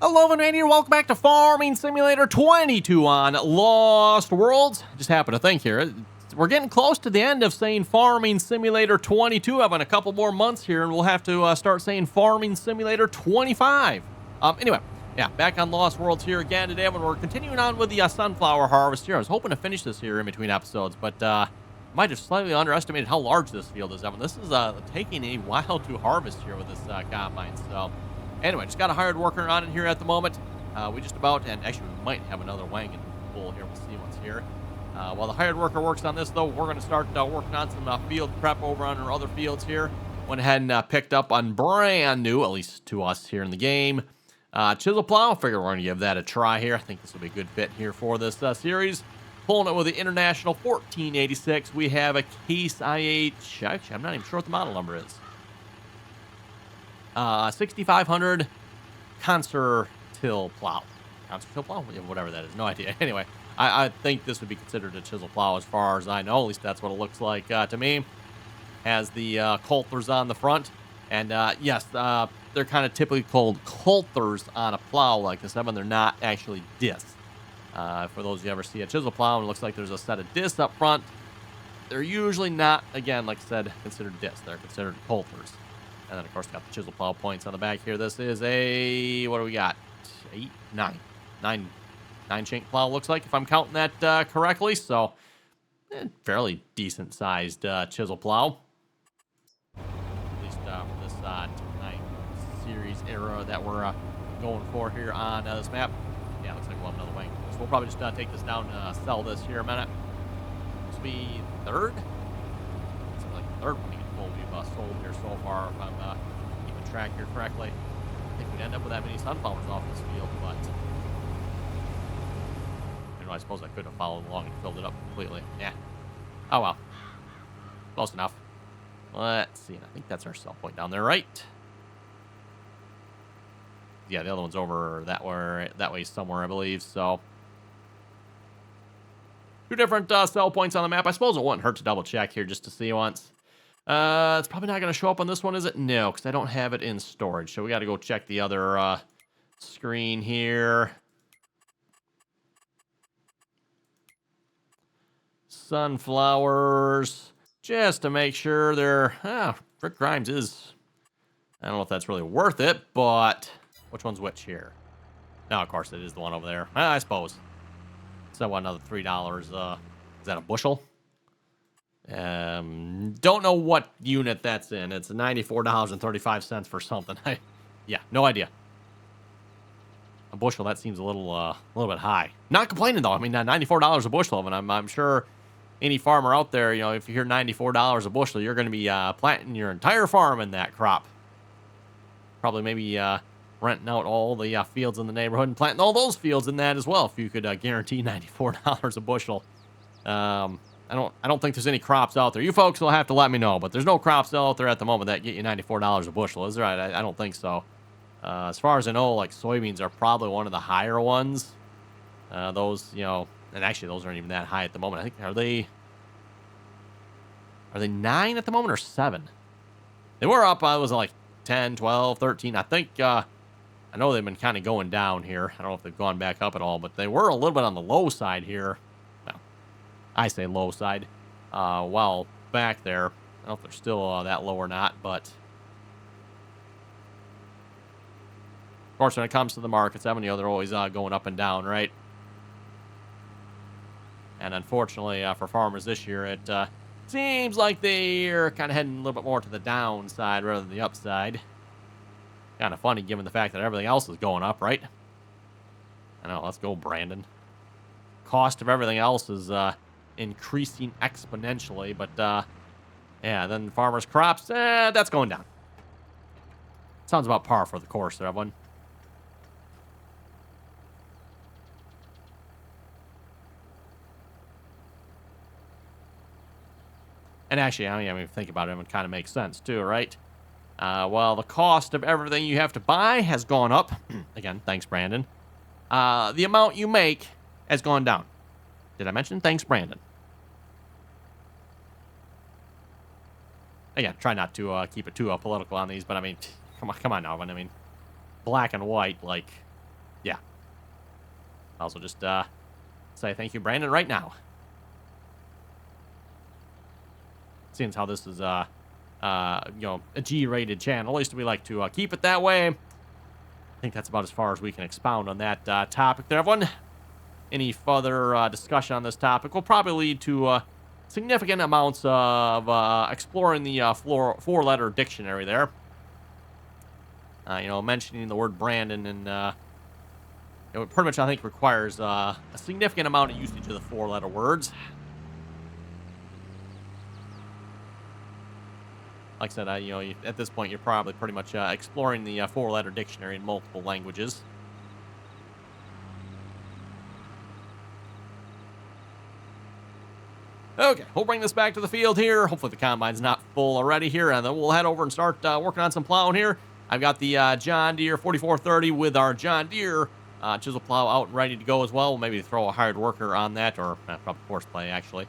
Hello, and here. Welcome back to Farming Simulator 22 on Lost Worlds. Just happened to think here, we're getting close to the end of saying Farming Simulator 22. Having a couple more months here, and we'll have to start saying Farming Simulator 25. Anyway, yeah, back on Lost Worlds here again today, when we're continuing on with the sunflower harvest here. I was hoping to finish this here in between episodes, but might have slightly underestimated how large this field is. I mean, this is taking a while to harvest here with this combine. So, anyway, just got a hired worker on in here at the moment. We just about, and actually we might have another wagon full here. We'll see what's here. While the hired worker works on this, though, we're going to start working on some field prep over on our other fields here. Went ahead and picked up on brand new, at least to us here in the game, Chisel Plow. Figure we're going to give that a try here. I think this will be a good fit here for this series. Pulling it with the International 1486. We have a Case IH. Actually, I'm not even sure what the model number is. 6500 Concertil Plow. Concertil Plow? Yeah, whatever that is. No idea. Anyway, I think this would be considered a Chisel Plow as far as I know. At least that's what it looks like to me. Has the coulters on the front. And yes, they're kind of typically called coulters on a plow like this. I mean, they're not actually discs. For those of you ever see a Chisel Plow, and it looks like there's a set of discs up front. They're usually not, again, like I said, considered discs. They're considered coulters. And then, of course, got the Chisel Plow points on the back here. This is a, what do we got? 9-chink plow, looks like, if I'm counting that correctly. So, fairly decent-sized Chisel Plow. At least for this 9 series era that we're going for here on this map. Yeah, looks like we'll have another wing. So we'll probably just take this down and sell this here a minute. This will be third? It's like the third one we get full we've sold here so far, if I'm keeping track here correctly. I think we'd end up with that many sunflowers off this field, but you know, I suppose I could have followed along and filled it up completely. Yeah. Oh well. Close enough. Let's see. I think that's our sell point down there, right? Yeah, the other one's over that way somewhere, I believe. So, two different sell points on the map. I suppose it wouldn't hurt to double check here just to see once. It's probably not going to show up on this one, is it? No, because I don't have it in storage. So we got to go check the other screen here. Sunflowers, just to make sure they're. Rick Grimes is. I don't know if that's really worth it, but. Which one's which here? No, of course, it is the one over there. I suppose. So, what, another $3? Is that a bushel? Don't know what unit that's in. It's $94.35 for something. Yeah, no idea. A bushel, that seems a little bit high. Not complaining, though. I mean, $94 a bushel, and I'm sure any farmer out there, you know, if you hear $94 a bushel, you're going to be planting your entire farm in that crop. Probably maybe renting out all the fields in the neighborhood and planting all those fields in that as well. If you could guarantee $94 a bushel, I don't think there's any crops out there. You folks will have to let me know, but there's no crops out there at the moment that get you $94 a bushel, is there? I don't think so. As far as I know, like soybeans are probably one of the higher ones. Those, you know, and actually those aren't even that high at the moment. I think are they 9 at the moment or 7? They were up. I was like 10, 12, 13. I think. I know they've been kind of going down here. I don't know if they've gone back up at all, but they were a little bit on the low side here. Well, I say low side. While back there, I don't know if they're still that low or not, but of course, when it comes to the markets, they're always going up and down, right? And unfortunately for farmers this year, it seems like they're kind of heading a little bit more to the downside rather than the upside. Kind of funny given the fact that everything else is going up, right? I know, let's go, Brandon. Cost of everything else is increasing exponentially, but yeah, then farmers' crops, that's going down. Sounds about par for the course there, everyone. And actually, I mean, think about it, it kind of makes sense too, right? Well, the cost of everything you have to buy has gone up. Again, thanks, Brandon. The amount you make has gone down. Did I mention? Thanks, Brandon. Again, try not to keep it too political on these, but I mean, come on now. I mean, black and white, like, I'll also just say thank you, Brandon, right now. Seeing as how this is, a G-rated channel, at least we like to keep it that way. I think that's about as far as we can expound on that topic there, everyone. Any further discussion on this topic will probably lead to significant amounts of exploring the four-letter dictionary there. Mentioning the word Brandon and it pretty much, I think, requires a significant amount of usage of the four-letter words. Like I said, at this point, you're probably pretty much exploring the four-letter dictionary in multiple languages. Okay, we'll bring this back to the field here. Hopefully the combine's not full already here, and then we'll head over and start working on some plowing here. I've got the John Deere 4430 with our John Deere chisel plow out and ready to go as well. We'll maybe throw a hired worker on that, or probably horseplay, actually.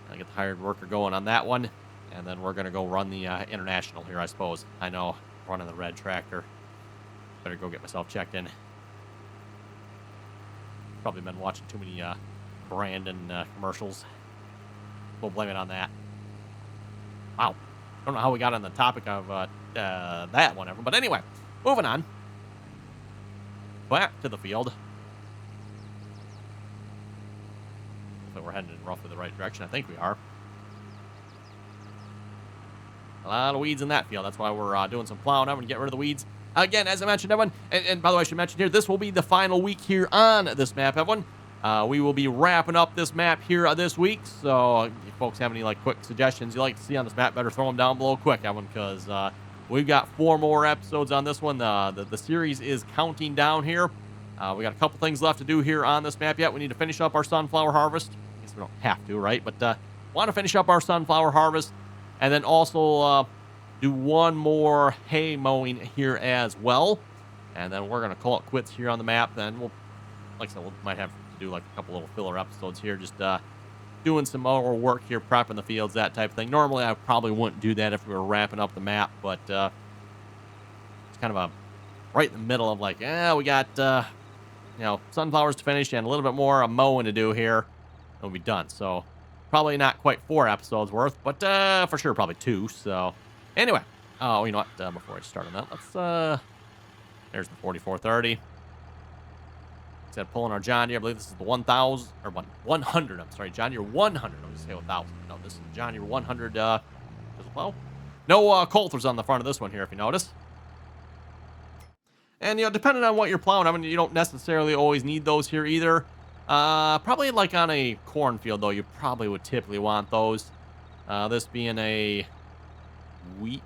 I'll get the hired worker going on that one, and then we're going to go run the International here, I suppose. I know, running the red tractor. Better go get myself checked in. Probably been watching too many Brandon commercials. We'll blame it on that. Wow. Don't know how we got on the topic of that one ever. But anyway, moving on. Back to the field. Hopefully we're heading in roughly the right direction. I think we are. A lot of weeds in that field. That's why we're doing some plowing up and get rid of the weeds. Again, as I mentioned, everyone, and by the way, I should mention here, this will be the final week here on this map, everyone. We will be wrapping up this map here this week, so if you folks have any quick suggestions you'd like to see on this map, better throw them down below quick, everyone, because we've got 4 more episodes on this one. The series is counting down here. We got a couple things left to do here on this map yet. We need to finish up our sunflower harvest. I guess we don't have to, right? But want to finish up our sunflower harvest, and then also do one more hay mowing here as well, and then we're going to call it quits here on the map. Then we'll, like I said, we might have do a couple little filler episodes here, just doing some more work here, prepping the fields, that type of thing. Normally I probably wouldn't do that if we were wrapping up the map, but it's kind of right in the middle of we got sunflowers to finish and a little bit more mowing to do here, and we'll be done. So probably not quite 4 episodes worth, but for sure probably 2. So anyway, you know what, before I start on that, let's there's the 4430. Instead of pulling our John Deere, I believe this is the 1,000 or 100. I'm sorry, John Deere 100. I'll just say 1,000. No, this is John Deere 100. Plow. No coulters on the front of this one here, if you notice. And depending on what you're plowing, I mean, you don't necessarily always need those here either. Probably on a cornfield though, you probably would typically want those. This being a wheat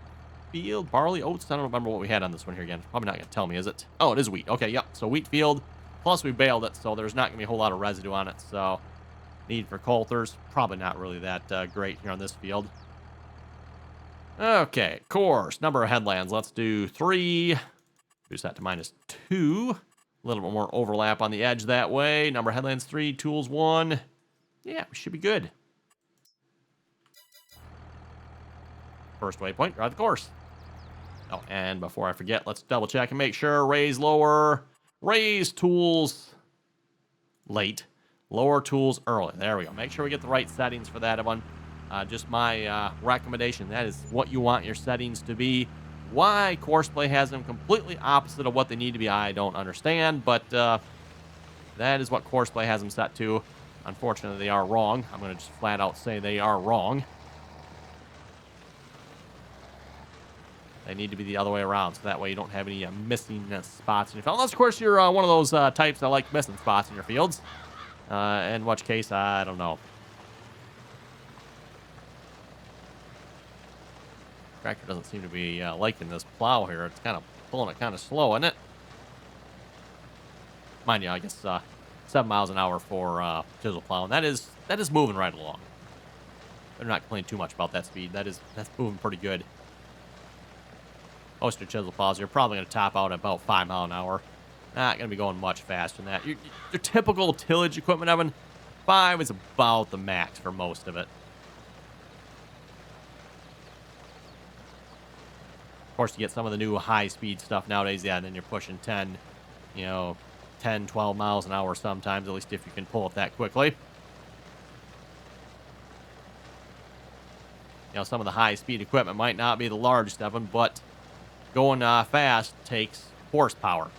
field, barley, oats. I don't remember what we had on this one here again. It's probably not gonna tell me, is it? Oh, it is wheat. Okay, yep. So wheat field. Plus, we baled it, so there's not going to be a whole lot of residue on it. So, need for coulters, probably not really that great here on this field. Okay, course, number of headlands. Let's do 3. Reduce that to -2. A little bit more overlap on the edge that way. Number of headlands 3, tools 1. Yeah, we should be good. First waypoint, drive the course. Oh, and before I forget, let's double check and make sure. Raise lower. Raise tools late, lower tools early. There we go. Make sure we get the right settings for that one. Just my recommendation. That is what you want your settings to be. Why Courseplay has them completely opposite of what they need to be, I don't understand, but that is what Courseplay has them set to. Unfortunately, they are wrong. I'm going to just flat out say they are wrong. They need to be the other way around, so that way you don't have any missing spots in your field. Unless, of course, you're one of those types that like missing spots in your fields. In which case, I don't know. Tractor doesn't seem to be liking this plow here. It's kind of pulling it kind of slow, isn't it? Mind you, I guess 7 miles an hour for chisel plow, and that is moving right along. Better not complain too much about that speed. That's moving pretty good. Most of your chisel plows, you're probably going to top out at about 5 miles an hour. Not going to be going much faster than that. Your typical tillage equipment, Evan, 5 is about the max for most of it. Of course, you get some of the new high-speed stuff nowadays, yeah, and then you're pushing 10, 10, 12 miles an hour sometimes, at least if you can pull it that quickly. You know, some of the high-speed equipment might not be the largest of them, but going fast takes horsepower.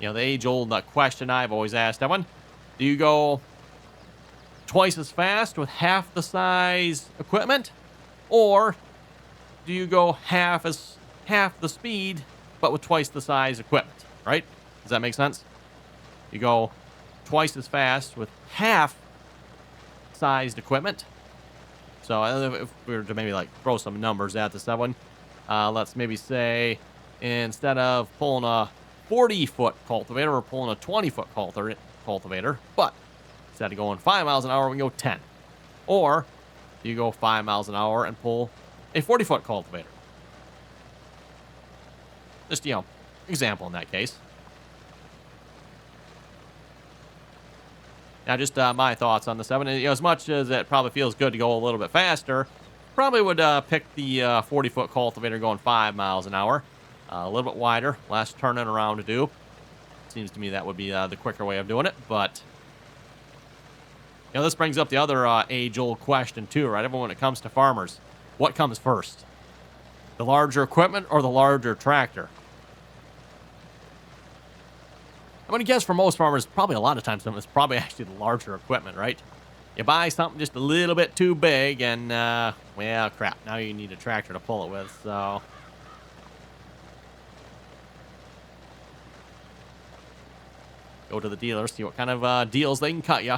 You know, the age-old question I've always asked everyone, do you go twice as fast with half the size equipment? Or do you go half the speed, but with twice the size equipment, right? Does that make sense? You go twice as fast with half sized equipment. So if we were to maybe like throw some numbers at this one, let's maybe say instead of pulling a 40-foot cultivator, we're pulling a 20-foot cultivator, but instead of going 5 miles an hour, we can go 10. Or you go 5 miles an hour and pull a 40-foot cultivator. Just, you know, example in that case. Now, just my thoughts on the 7. You know, as much as it probably feels good to go a little bit faster, probably would pick the 40-foot cultivator going 5 miles an hour. A little bit wider, less turning around to do. Seems to me that would be the quicker way of doing it, but you know, this brings up the other age-old question too, right? Everyone, when it comes to farmers, what comes first? The larger equipment or the larger tractor? I'm going to guess for most farmers, probably a lot of times, it's probably actually the larger equipment, right? You buy something just a little bit too big and, well, crap, now you need a tractor to pull it with, so go to the dealer, see what kind of deals they can cut you.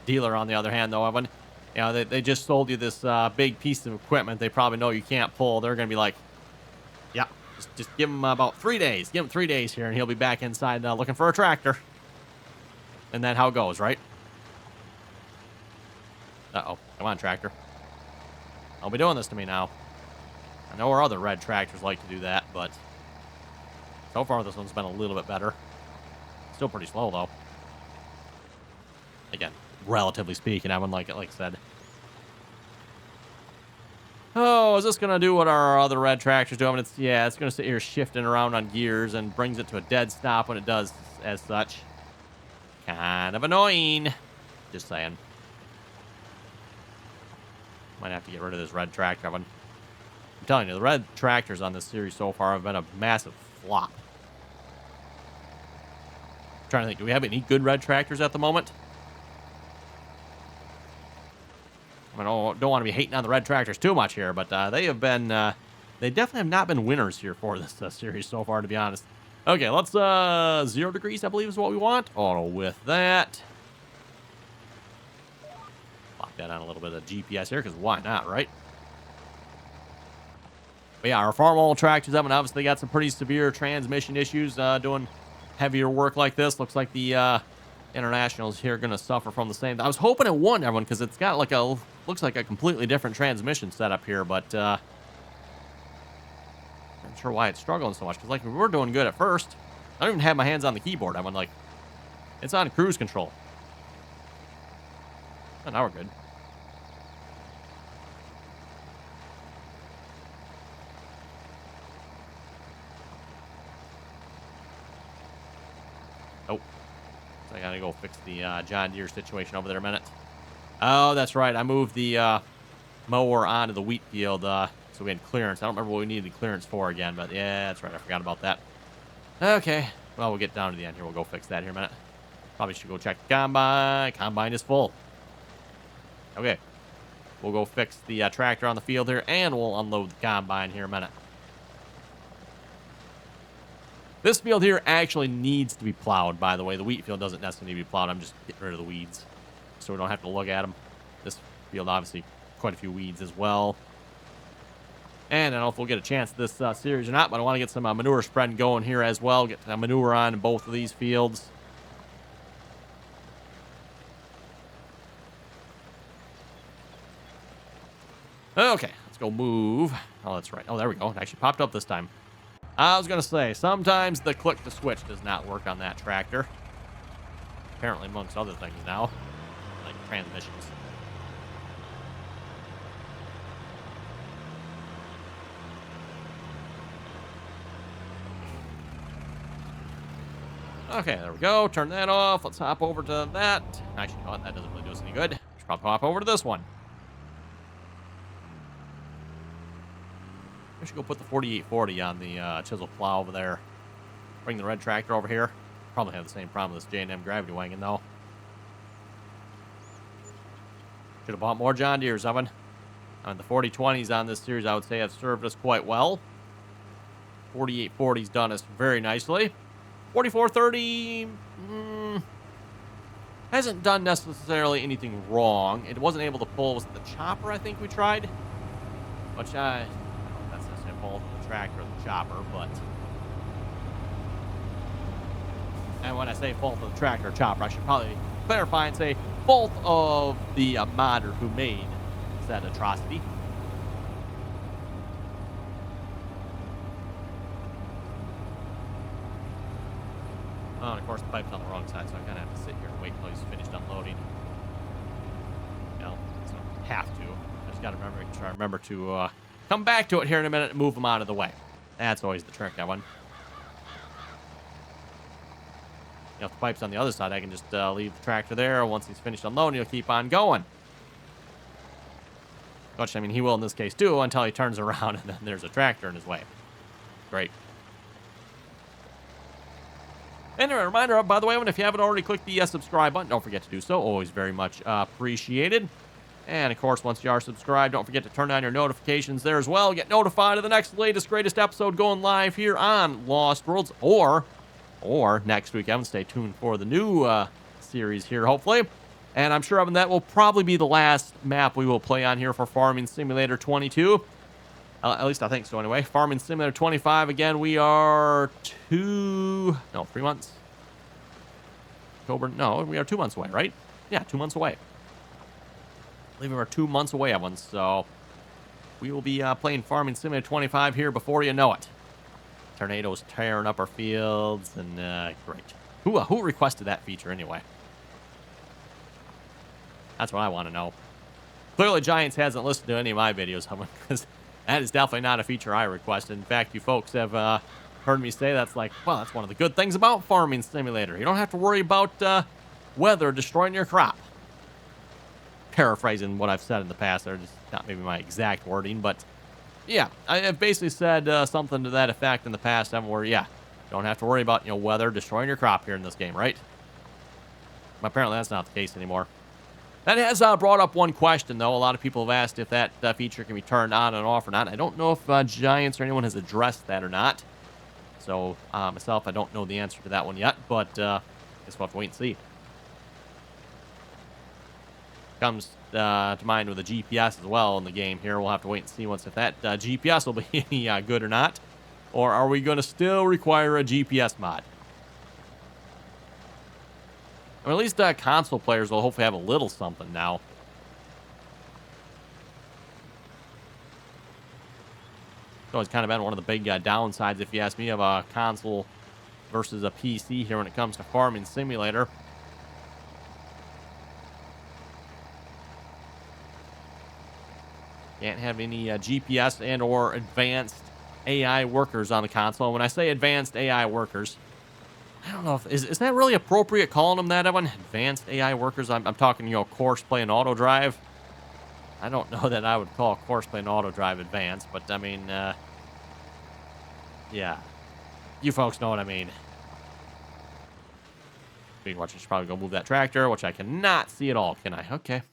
Dealer, on the other hand, though, Evan, you know, they just sold you this big piece of equipment they probably know you can't pull. They're going to be like, yeah, just give him about 3 days. Give him 3 days here, and he'll be back inside looking for a tractor. And that's how it goes, right? Uh-oh. Come on, tractor. Don't be doing this to me now. I know our other red tractors like to do that, but so far this one's been a little bit better. Still pretty slow, though. Again, relatively speaking, I wouldn't like it, like I said. Oh, is this going to do what our other red tractors do? I mean, it's going to sit here shifting around on gears and brings it to a dead stop when it does as such. Kind of annoying. Just saying. Might have to get rid of this red tractor. I'm telling you, the red tractors on this series so far have been a massive flop. I'm trying to think, do we have any good red tractors at the moment? I don't want to be hating on the red tractors too much here, but they have been, they definitely have not been winners here for this series so far, to be honest. Okay, let's, 0 degrees, I believe, is what we want. Oh, with that. Lock that on a little bit of GPS here, because why not, right? But yeah, our farm oil tractors have obviously got some pretty severe transmission issues doing heavier work like this. Looks like the Internationals here are going to suffer from the same. I was hoping it won, everyone, because it's got like a, looks like a completely different transmission setup here, but not sure why it's struggling so much, because like we were doing good at first. I don't even have my hands on the keyboard. I'm like, it's on cruise control. Oh, now we're good. Oh, so I gotta go fix the John Deere situation over there a minute. Oh, that's right. I moved the mower onto the wheat field so we had clearance. I don't remember what we needed clearance for again, but yeah, that's right. I forgot about that. Okay. Well, we'll get down to the end here. We'll go fix that here in a minute. Probably should go check the combine. Combine is full. Okay. We'll go fix the tractor on the field here, and we'll unload the combine here in a minute. This field here actually needs to be plowed, by the way. The wheat field doesn't necessarily need to be plowed. I'm just getting rid of the weeds so we don't have to look at them. This field, obviously, quite a few weeds as well. And I don't know if we'll get a chance this series or not, but I want to get some manure spreading going here as well. Get manure on in both of these fields. Okay, let's go move. Oh, that's right. Oh, there we go. It actually popped up this time. I was going to say, sometimes the click to switch does not work on that tractor. Apparently, amongst other things now, like transmissions. Okay, there we go. Turn that off. Let's hop over to that. Actually, you know what? That doesn't really do us any good. Should probably hop over to this one. I should go put the 4840 on the Chisel Plow over there. Bring the red tractor over here. Probably have the same problem with this J&M gravity wagon, though. Should have bought more John Deere's, Evan. The 4020s on this series, I would say, have served us quite well. 4840's done us very nicely. 4430 hasn't done necessarily anything wrong. It wasn't able to pull. Was it the chopper I think we tried? Which I don't know if that's necessarily fault of the tractor or the chopper, but... And when I say fault of the tractor or chopper, I should probably clarify and say fault of the modder who made that atrocity. Oh, and of course the pipe's on the wrong side, so I kind of have to sit here and wait until he's finished unloading. You know, so I have to. I just got to remember to come back to it here in a minute and move him out of the way. That's always the trick, that one. You know, if the pipe's on the other side, I can just leave the tractor there. Once he's finished unloading, he'll keep on going. Which, I mean, he will in this case too, until he turns around and then there's a tractor in his way. Great. And a reminder, by the way, if you haven't already clicked the subscribe button, don't forget to do so. Always very much appreciated. And, of course, once you are subscribed, don't forget to turn on your notifications there as well. Get notified of the next latest, greatest episode going live here on Lost Worlds. Or next week, Evan, stay tuned for the new series here, hopefully. And I'm sure, Evan, that will probably be the last map we will play on here for Farming Simulator 22. At least I think so anyway. Farming Simulator 25, again, we are 3 months. October, no, we are 2 months away, right? Yeah, 2 months away. I believe we're 2 months away, Evan, so we will be playing Farming Simulator 25 here before you know it. Tornadoes tearing up our fields, and great. Who requested that feature anyway? That's what I want to know. Clearly, Giants hasn't listened to any of my videos, because that is definitely not a feature I requested. In fact, you folks have heard me say that's like, well, that's one of the good things about Farming Simulator. You don't have to worry about weather destroying your crop. Paraphrasing what I've said in the past there, just not maybe my exact wording, but yeah, I have basically said something to that effect in the past, where, yeah, you don't have to worry about, weather destroying your crop here in this game, right? Apparently, that's not the case anymore. That has brought up one question, though. A lot of people have asked if that feature can be turned on and off or not. I don't know if Giants or anyone has addressed that or not. So, myself, I don't know the answer to that one yet, but I guess we'll have to wait and see. Comes to mind with the GPS as well in the game here. We'll have to wait and see if that GPS will be any good or not. Or are we going to still require a GPS mod? Or at least console players will hopefully have a little something now. It's always kind of been one of the big downsides, if you ask me, of a console versus a PC here when it comes to Farming Simulator. Can't have any GPS and or advanced AI workers on the console. When I say advanced AI workers, I don't know if is that really appropriate calling them that, Evan? Advanced AI workers. I'm talking, course play and auto drive. I don't know that I would call course play and auto drive advanced, but I mean, yeah, you folks know what I mean. Watch, I should probably go move that tractor, which I cannot see at all. Can I? Okay.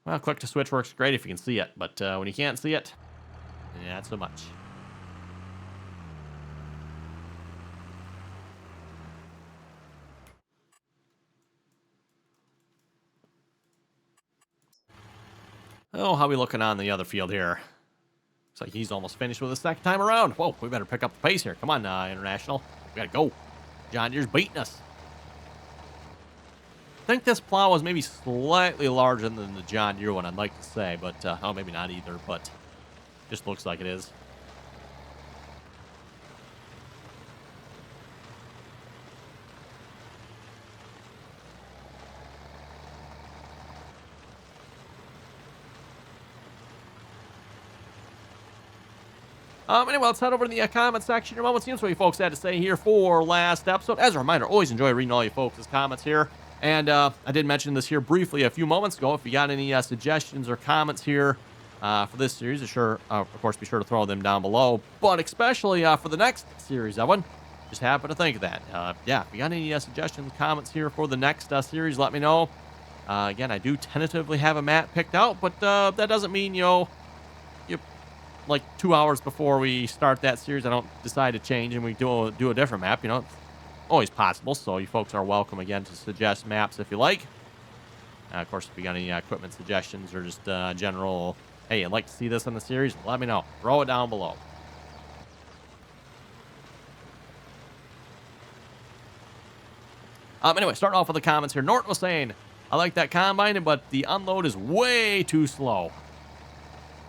Well, click to switch works great if you can see it, but when you can't see it, yeah, not so much. Oh, how we looking on the other field here? Looks like he's almost finished with the second time around. Whoa, we better pick up the pace here. Come on, International. We gotta go. John Deere's beating us. think this plow is maybe slightly larger than the John Deere one, I'd like to say, but oh, maybe not either, but just looks like it is. Anyway, let's head over to the comment section in a moment. See what you folks had to say here for last episode. As a reminder, always enjoy reading all you folks' comments here. And I did mention this here briefly a few moments ago. If you got any suggestions or comments here for this series, of course, be sure to throw them down below. But especially for the next series, Evan, just happen to think of that. Yeah, if you got any suggestions, comments here for the next series, let me know. Again, I do tentatively have a map picked out, but that doesn't mean, like 2 hours before we start that series, I don't decide to change and we do a different map. It's always possible, so you folks are welcome again to suggest maps if you like. Of course, if you got any equipment suggestions or just general, hey, I'd like to see this in the series, let me know. Throw it down below. Anyway, starting off with the comments here. Norton was saying, I like that combine, but the unload is way too slow.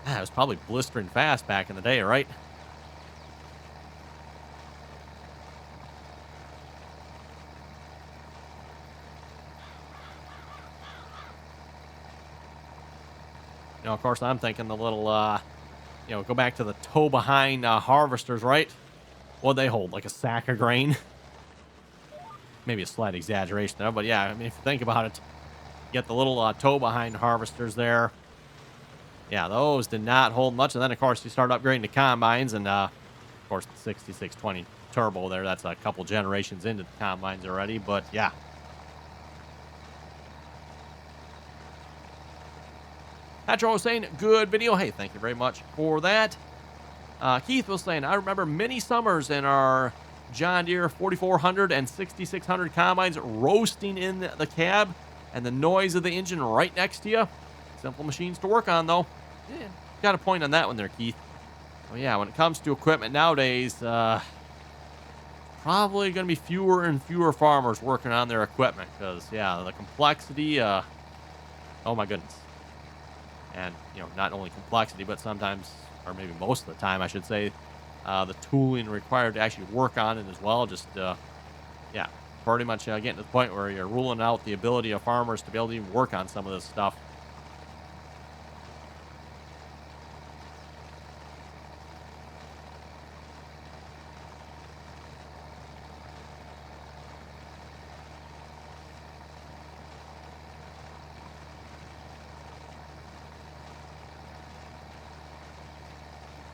It was probably blistering fast back in the day, right? Of course, I'm thinking the little, go back to the tow-behind harvesters, right? What'd they hold, like a sack of grain? Maybe a slight exaggeration there, but yeah, I mean, if you think about it, you get the little tow-behind harvesters there. Yeah, those did not hold much. And then, of course, you start upgrading the combines. And, of course, the 6620 turbo there, that's a couple generations into the combines already. But, yeah. Petro was saying, good video. Hey, thank you very much for that. Keith was saying, I remember many summers in our John Deere 4400 and 6600 combines roasting in the cab and the noise of the engine right next to you. Simple machines to work on, though. Yeah, got a point on that one there, Keith. Well, yeah, when it comes to equipment nowadays, probably going to be fewer and fewer farmers working on their equipment because, yeah, the complexity, oh my goodness. And, not only complexity, but sometimes, or maybe most of the time, I should say, the tooling required to actually work on it as well. Just, yeah, pretty much getting to the point where you're ruling out the ability of farmers to be able to even work on some of this stuff.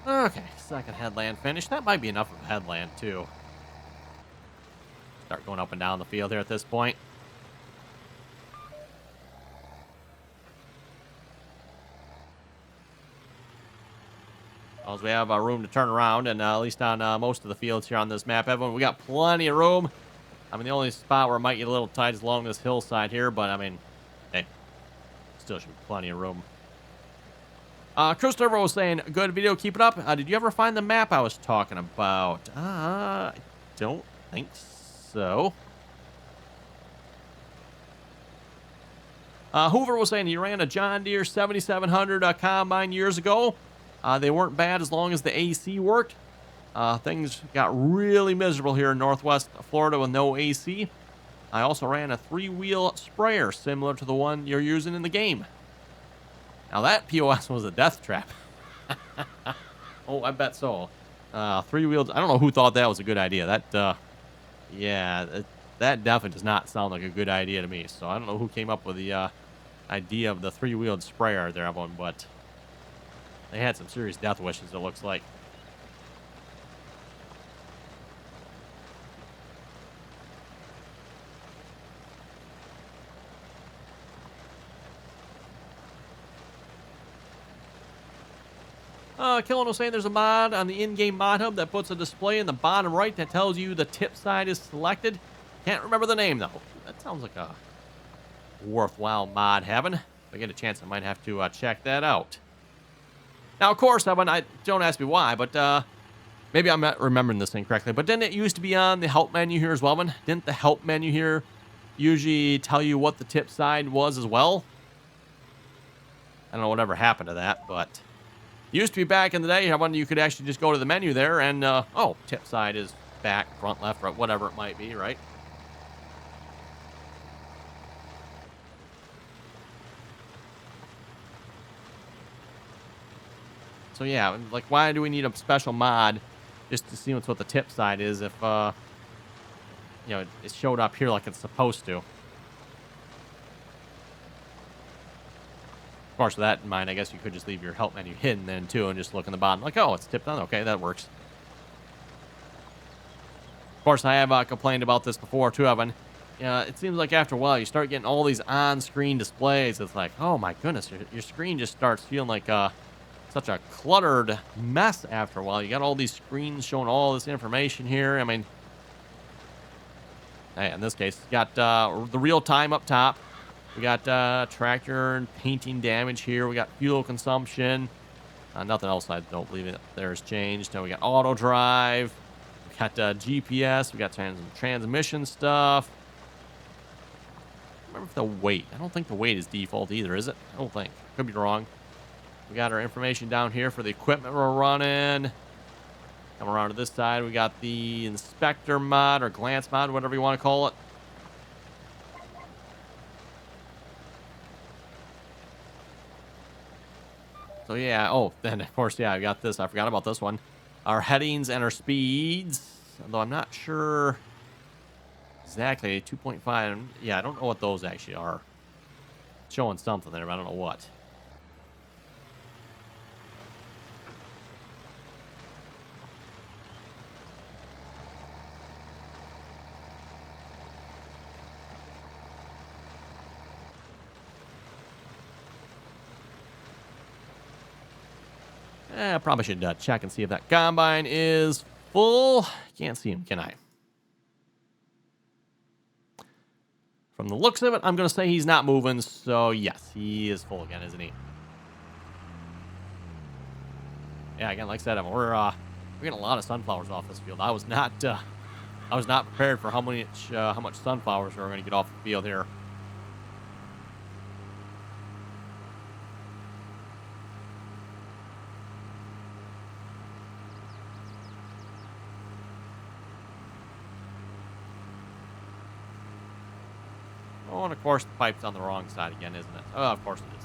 Okay, second headland finished. That might be enough of a headland, too. Start going up and down the field here at this point. As we have room to turn around, and at least on most of the fields here on this map, everyone, we got plenty of room. I mean, the only spot where it might get a little tight is along this hillside here, but, I mean, hey, still should be plenty of room. Christopher was saying, good video, keep it up. Did you ever find the map I was talking about? I don't think so. Hoover was saying you ran a John Deere 7700 combine years ago. They weren't bad as long as the AC worked. Things got really miserable here in Northwest Florida with no AC. I also ran a 3-wheel sprayer similar to the one you're using in the game. Now that POS was a death trap. Oh, I bet so. 3-wheeled. I don't know who thought that was a good idea. That, yeah, that definitely does not sound like a good idea to me. So I don't know who came up with the idea of the 3-wheeled sprayer there, everyone, but they had some serious death wishes, it looks like. Killin was saying there's a mod on the in-game mod hub that puts a display in the bottom right that tells you the tip side is selected. Can't remember the name, though. That sounds like a worthwhile mod having. If I get a chance, I might have to check that out. Now, of course, don't ask me why, but maybe I'm not remembering this thing correctly, but didn't it used to be on the help menu here as well, man? Didn't the help menu here usually tell you what the tip side was as well. I don't know whatever happened to that, but used to be back in the day when you could actually just go to the menu there and, oh, tip side is back, front, left, right, whatever it might be, right? So yeah, like, why do we need a special mod just to see what the tip side is if, you know, it showed up here like it's supposed to? Of course, with that in mind, I guess you could just leave your help menu hidden then, too, and just look in the bottom like, oh, it's tipped on. Okay, that works. Of course, I have complained about this before, too, Evan. Yeah, it seems like after a while, you start getting all these on-screen displays. It's like, oh, my goodness, your screen just starts feeling like such a cluttered mess after a while. You got all these screens showing all this information here. I mean, hey, in this case, you got the real time up top. We got tractor and painting damage here. We got fuel consumption. Nothing else I don't believe it there's changed. Now we got auto drive. We got GPS. We got transmission stuff. I remember if the weight. I don't think the weight is default either, is it? I don't think. Could be wrong. We got our information down here for the equipment we're running. Come around to this side. We got the inspector mod or glance mod, whatever you want to call it. So yeah, oh, then of course, yeah, I got this. I forgot about this one. Our headings and our speeds. Although I'm not sure exactly. 2.5. Yeah, I don't know what those actually are. It's showing something there, but I don't know what. I probably should check and see if that combine is full. Can't see him, can I? From the looks of it, I'm going to say he's not moving. So, yes, he is full again, isn't he? Yeah, again, like I said, we're getting a lot of sunflowers off this field. I was not prepared for how much sunflowers we're going to get off the field here. Oh, and of course the pipe's on the wrong side again, isn't it? Oh, of course it is.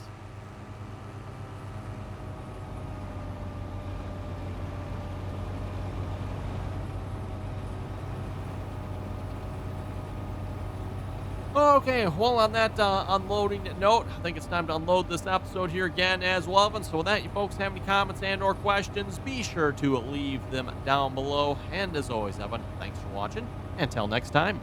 Okay, well, on that unloading note, I think it's time to unload this episode here again as well. And so with that, you folks have any comments and or questions, be sure to leave them down below. And as always, Evan, thanks for watching. Until next time.